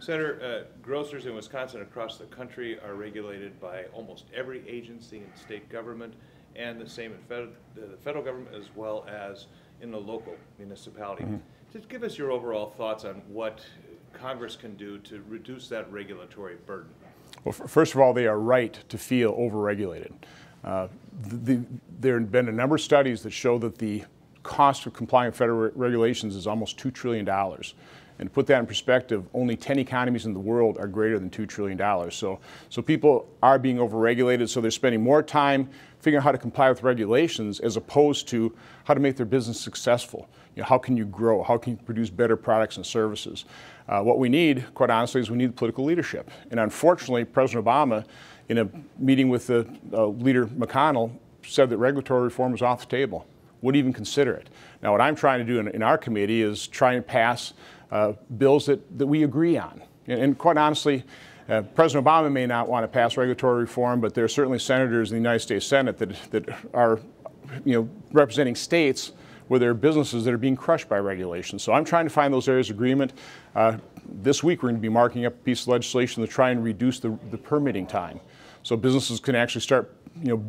Senator, grocers in Wisconsin across the country are regulated by almost every agency in state government, and the same in the federal government as well as in the local municipality. Just give us your overall thoughts on what Congress can do to reduce that regulatory burden. Well, first of all, they are right to feel overregulated. There have been a number of studies that show that the cost of complying with federal regulations is almost $2 trillion. And to put that in perspective, only 10 economies in the world are greater than $2 trillion. So people are being overregulated, so they're spending more time figuring out how to comply with regulations as opposed to how to make their business successful. You know, how can you grow? How can you produce better products and services? What we need, quite honestly, is we need political leadership. And unfortunately, President Obama, in a meeting with the leader McConnell, said that regulatory reform was off the table, wouldn't even consider it. Now, what I'm trying to do in our committee is try and pass bills that we agree on. And quite honestly, President Obama may not want to pass regulatory reform, but there are certainly senators in the United States Senate that are, representing states where there are businesses that are being crushed by regulation. So I'm trying to find those areas of agreement. This week we're going to be marking up a piece of legislation to try and reduce the permitting time, so businesses can actually start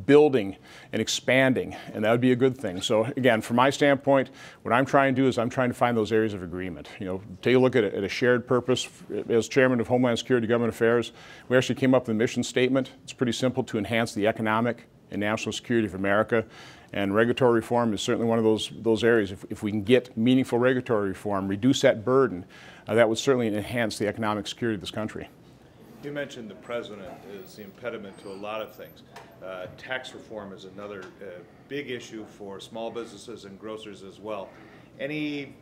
building and expanding, and that would be a good thing. So again, from my standpoint, what I'm trying to do is I'm trying to find those areas of agreement. Take a look at a shared purpose. As Chairman of Homeland Security and Government Affairs, we actually came up with a mission statement. It's pretty simple: to enhance the economic and national security of America. And regulatory reform is certainly one of those areas. If we can get meaningful regulatory reform, reduce that burden, that would certainly enhance the economic security of this country. You mentioned the president is the impediment to a lot of things. Tax reform is another big issue for small businesses and grocers as well. Any,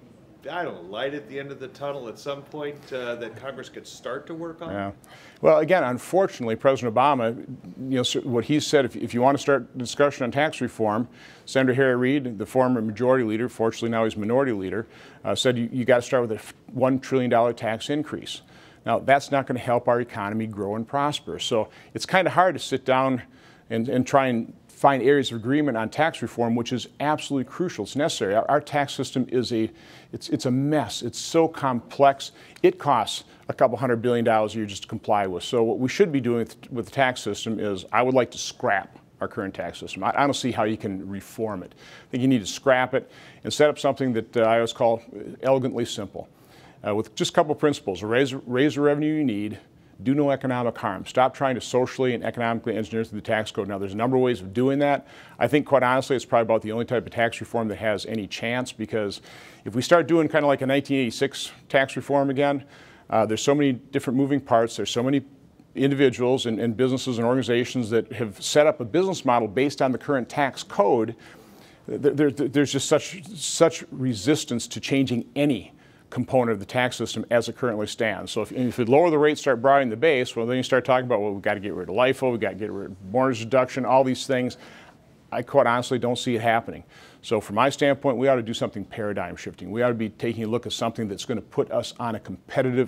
light at the end of the tunnel at some point that Congress could start to work on? Yeah. Well, again, unfortunately, President Obama, what he said, if you want to start discussion on tax reform, Senator Harry Reid, the former majority leader, fortunately now he's minority leader, said you got to start with a $1 trillion tax increase. Now, that's not going to help our economy grow and prosper. So it's kind of hard to sit down and try and find areas of agreement on tax reform, which is absolutely crucial. It's necessary. Our tax system is it's a mess. It's so complex. It costs a couple $100 billion a year just to comply with. So what we should be doing with the tax system is, I would like to scrap our current tax system. I don't see how you can reform it. I think you need to scrap it and set up something that I always call elegantly simple. With just a couple of principles: raise the revenue you need, do no economic harm. Stop trying to socially and economically engineer through the tax code. Now, there's a number of ways of doing that. I think, quite honestly, it's probably about the only type of tax reform that has any chance, because if we start doing kind of like a 1986 tax reform again, there's so many different moving parts. There's so many individuals and businesses and organizations that have set up a business model based on the current tax code. There's just such resistance to changing any component of the tax system as it currently stands. So if you lower the rate, start broadening the base, well, then you start talking about, well, we've got to get rid of LIFO, we've got to get rid of mortgage deduction, all these things. I quite honestly don't see it happening. So from my standpoint, we ought to do something paradigm shifting. We ought to be taking a look at something that's going to put us on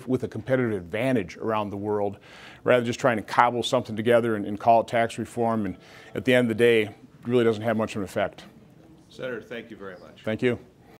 with a competitive advantage around the world, rather than just trying to cobble something together and call it tax reform, and at the end of the day, it really doesn't have much of an effect. Senator, thank you very much. Thank you.